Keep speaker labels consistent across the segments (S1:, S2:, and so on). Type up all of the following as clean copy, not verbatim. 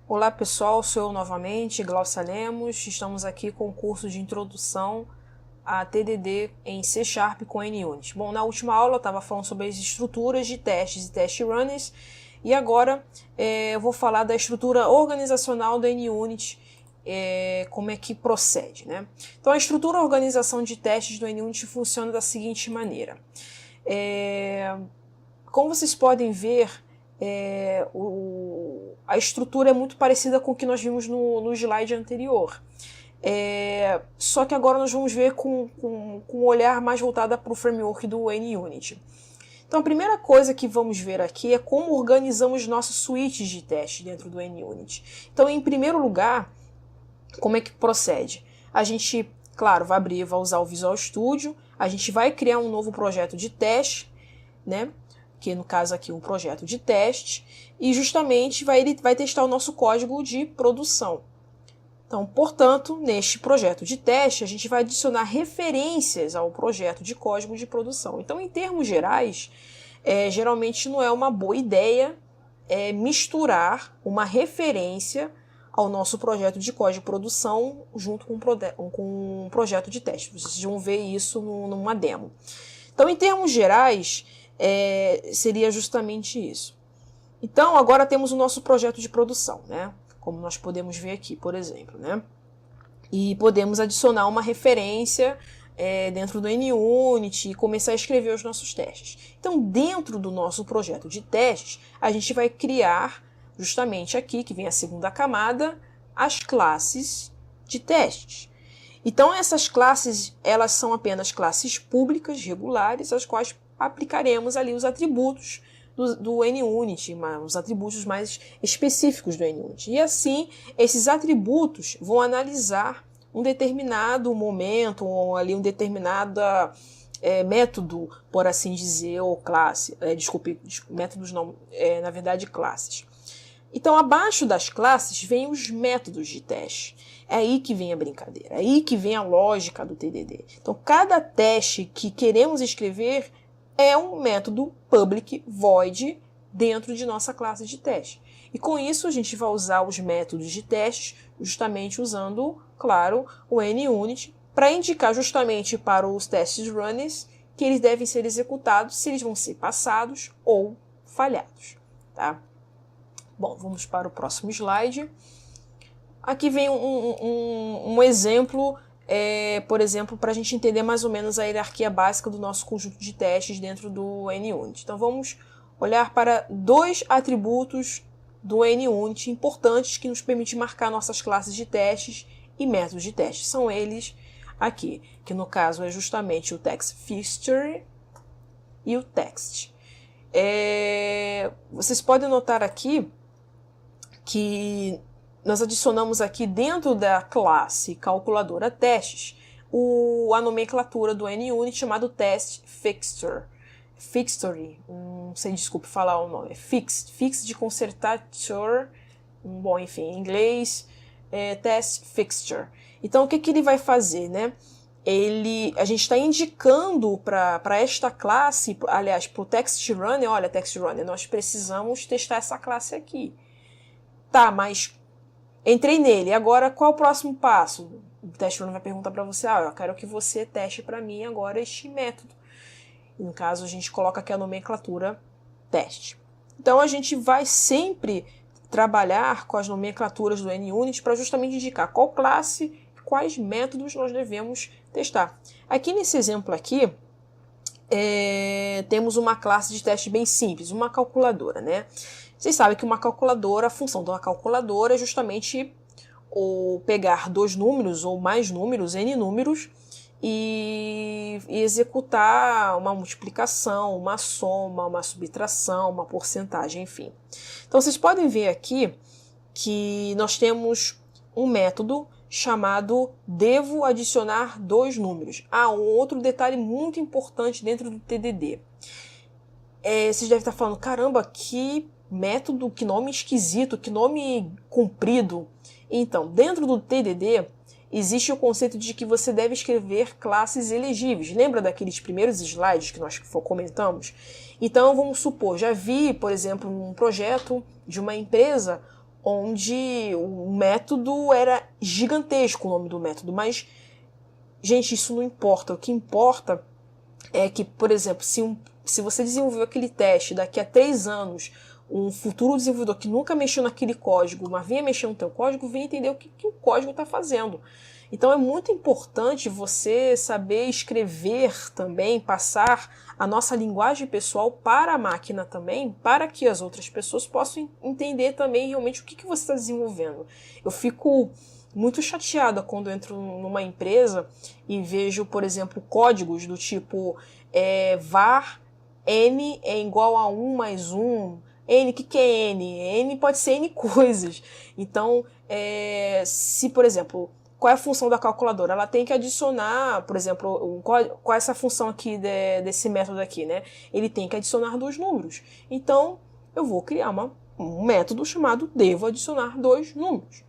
S1: Olá pessoal, sou eu novamente, Glaucia Lemos. Estamos aqui com o curso de Introdução a TDD em C# com NUnit. Bom, na última aula eu estava falando sobre as estruturas de testes e test runners, e agora eu vou falar da estrutura organizacional da NUnit, como é que procede, né? Então a estrutura organização de testes do NUnit funciona da seguinte maneira. Como vocês podem ver, a estrutura é muito parecida com o que nós vimos no slide anterior. Só que agora nós vamos ver com um olhar mais voltado para o framework do NUnit. Então a primeira coisa que vamos ver aqui é como organizamos nossos suítes de teste dentro do NUnit. Então, em primeiro lugar, como é que procede? A gente, claro, vai abrir, vai usar o Visual Studio, a gente vai criar um novo projeto de teste, né? Que no caso aqui um projeto de teste, e justamente ele vai testar o nosso código de produção. Então, portanto, neste projeto de teste, a gente vai adicionar referências ao projeto de código de produção. Então, em termos gerais, geralmente não é uma boa ideia misturar uma referência ao nosso projeto de código de produção junto com um projeto de teste. Vocês vão ver isso numa demo. Então, em termos gerais, seria justamente isso. Então, agora temos o nosso projeto de produção, né? Como nós podemos ver aqui, por exemplo, né? E podemos adicionar uma referência dentro do NUnit e começar a escrever os nossos testes. Então, dentro do nosso projeto de testes, a gente vai criar, justamente aqui, que vem a segunda camada, as classes de testes. Então, essas classes, elas são apenas classes públicas, regulares, as quais aplicaremos ali os atributos do NUnit, os atributos mais específicos do NUnit. E assim, esses atributos vão analisar um determinado momento, ou ali um determinado método, por assim dizer, ou classe. Métodos não, na verdade, classes. Então, abaixo das classes, vem os métodos de teste. É aí que vem a brincadeira, é aí que vem a lógica do TDD. Então, cada teste que queremos escrever é um método public void dentro de nossa classe de teste. E com isso a gente vai usar os métodos de testes justamente usando, claro, o NUnit para indicar justamente para os testes runners que eles devem ser executados, se eles vão ser passados ou falhados. Tá? Bom, vamos para o próximo slide. Aqui vem um exemplo, por exemplo, para a gente entender mais ou menos a hierarquia básica do nosso conjunto de testes dentro do NUnit. Então vamos olhar para dois atributos do NUnit importantes que nos permitem marcar nossas classes de testes e métodos de teste. São eles aqui, que no caso é justamente o TextFixture e o text. Vocês podem notar aqui que nós adicionamos aqui dentro da classe calculadora testes a nomenclatura do NUnit chamado TextFixture. Fixture, não sei, desculpe falar o nome, fix de consertator, bom, enfim, em inglês, TextFixture. Então, o que ele vai fazer, né? A gente está indicando para esta classe, aliás, para o TextRunner, olha, TextRunner, nós precisamos testar essa classe aqui. Tá, mas entrei nele, agora qual é o próximo passo? O TextRunner vai perguntar para você, eu quero que você teste para mim agora este método. No caso, a gente coloca aqui a nomenclatura teste. Então, a gente vai sempre trabalhar com as nomenclaturas do NUnit para justamente indicar qual classe e quais métodos nós devemos testar. Aqui nesse exemplo aqui, temos uma classe de teste bem simples, uma calculadora, né? Vocês sabem que uma calculadora, a função de uma calculadora é justamente pegar dois números ou mais números, N números, e executar uma multiplicação, uma soma, uma subtração, uma porcentagem, enfim. Então, vocês podem ver aqui que nós temos um método chamado devo adicionar dois números. Um outro detalhe muito importante dentro do TDD. Vocês devem estar falando, caramba, que método, que nome esquisito, que nome comprido. Então, dentro do TDD, existe o conceito de que você deve escrever classes elegíveis. Lembra daqueles primeiros slides que nós comentamos? Então, vamos supor, já vi, por exemplo, um projeto de uma empresa onde o método era gigantesco, o nome do método, mas, gente, isso não importa. O que importa é que, por exemplo, se você desenvolveu aquele teste daqui a 3 anos, um futuro desenvolvedor que nunca mexeu naquele código, mas vinha mexer no teu código, vinha entender o que o código está fazendo. Então é muito importante você saber escrever também, passar a nossa linguagem pessoal para a máquina também, para que as outras pessoas possam entender também realmente o que você está desenvolvendo. Eu fico muito chateada quando eu entro numa empresa e vejo, por exemplo, códigos do tipo var n é igual a 1 mais 1. N, o que é N? N pode ser N coisas. Então, se, por exemplo, qual é a função da calculadora? Ela tem que adicionar, por exemplo, qual é essa função aqui desse método aqui, né? Ele tem que adicionar 2 números. Então, eu vou criar um método chamado devo adicionar 2 números.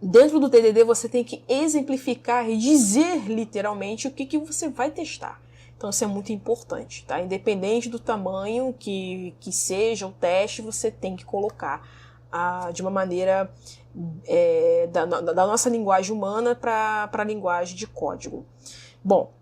S1: Dentro do TDD, você tem que exemplificar e dizer literalmente o que você vai testar. Então isso é muito importante, tá? Independente do tamanho que seja o teste, você tem que colocar de uma maneira da nossa linguagem humana para a linguagem de código. Bom,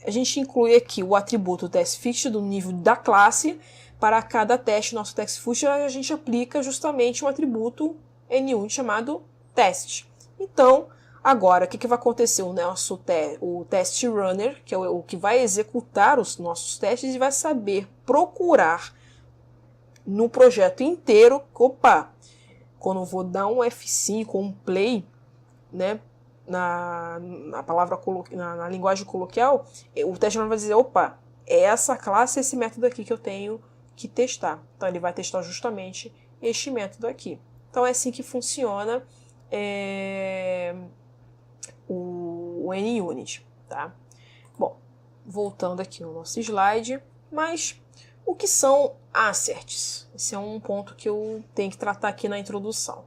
S1: a gente inclui aqui o atributo TestFit do nível da classe. Para cada teste nosso TestFit, a gente aplica justamente um atributo N1 chamado test. Então, agora, o que vai acontecer? O test runner, que é o que vai executar os nossos testes e vai saber procurar no projeto inteiro, quando eu vou dar um F5 ou um play, né, na palavra, na linguagem coloquial, o test runner vai dizer, é essa classe, esse método aqui que eu tenho que testar. Então, ele vai testar justamente este método aqui. Então, é assim que funciona o NUnit, tá? Bom, voltando aqui no nosso slide, mas o que são asserts? Esse é um ponto que eu tenho que tratar aqui na introdução.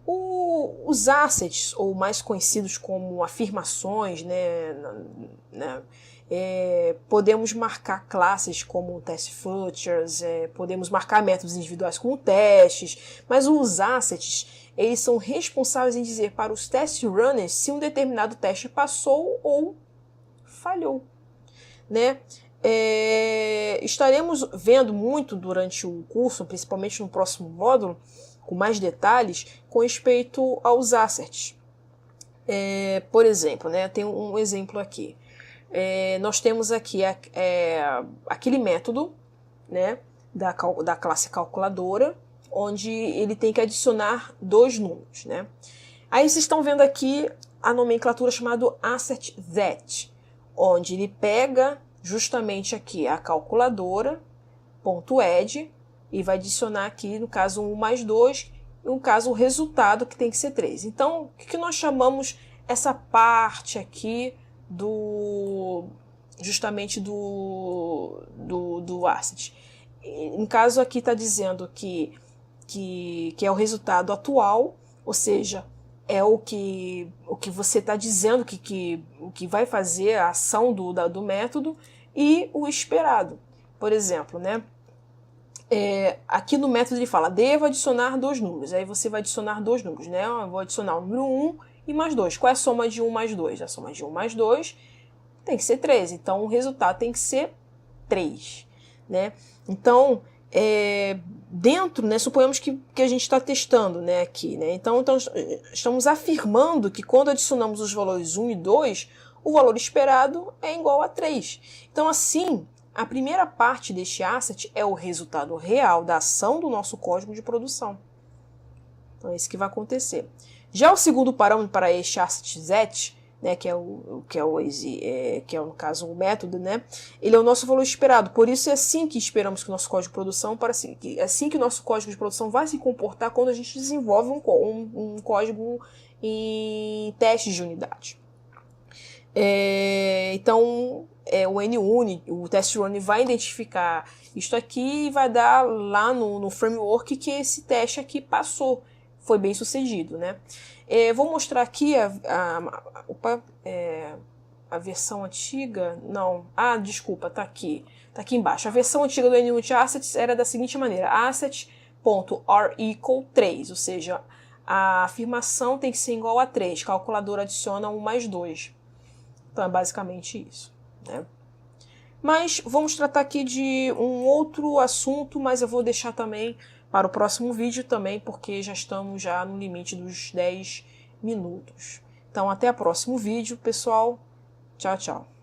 S1: Os assets, ou mais conhecidos como afirmações, podemos marcar classes como testFeatures, podemos marcar métodos individuais como testes, mas os assets, eles são responsáveis em dizer para os test runners se um determinado teste passou ou falhou, né? Estaremos vendo muito durante o curso, principalmente no próximo módulo, com mais detalhes, com respeito aos asserts. Por exemplo, né, tem um exemplo aqui. Nós temos aqui aquele método, né, da classe calculadora, onde ele tem que adicionar 2 números. Né? Aí vocês estão vendo aqui a nomenclatura chamada assert that, onde ele pega justamente aqui a calculadora, .add, e vai adicionar aqui, no caso, 1 mais 2, e no caso, o resultado, que tem que ser 3. Então, o que nós chamamos essa parte aqui justamente do asset? No caso aqui está dizendo que é o resultado atual, ou seja, é o que você está dizendo o que vai fazer a ação do método, e o esperado. Por exemplo, né? Aqui no método ele fala, devo adicionar 2 números. Aí você vai adicionar 2 números, né? Eu vou adicionar o número 1 e mais 2. Qual é a soma de 1 mais 2? A soma de 1 mais 2 tem que ser 3. Então, o resultado tem que ser 3. Né? Então, dentro, né, suponhamos que a gente está testando, né, aqui. Né? Então, estamos afirmando que quando adicionamos os valores 1 e 2, o valor esperado é igual a 3. Então, assim, a primeira parte deste asset é o resultado real da ação do nosso código de produção. Então, é isso que vai acontecer. Já o segundo parâmetro para este asset z, né, que é no caso o método, né, ele é o nosso valor esperado. Por isso é assim que esperamos que o nosso código de produção, assim que o nosso código de produção vai se comportar quando a gente desenvolve um código em testes de unidade. Então, o NUnit, o test runner, vai identificar isto aqui e vai dar lá no framework que esse teste aqui passou, foi bem sucedido, né? Vou mostrar aqui a versão antiga, não, desculpa, tá aqui embaixo. A versão antiga do NUnit Assets era da seguinte maneira, asset ponto r equal 3, ou seja, a afirmação tem que ser igual a 3. Calculadora adiciona 1 mais 2. Então é basicamente isso, né? Mas vamos tratar aqui de um outro assunto, mas eu vou deixar também para o próximo vídeo também, porque já estamos já no limite dos 10 minutos. Então até o próximo vídeo, pessoal. Tchau, tchau.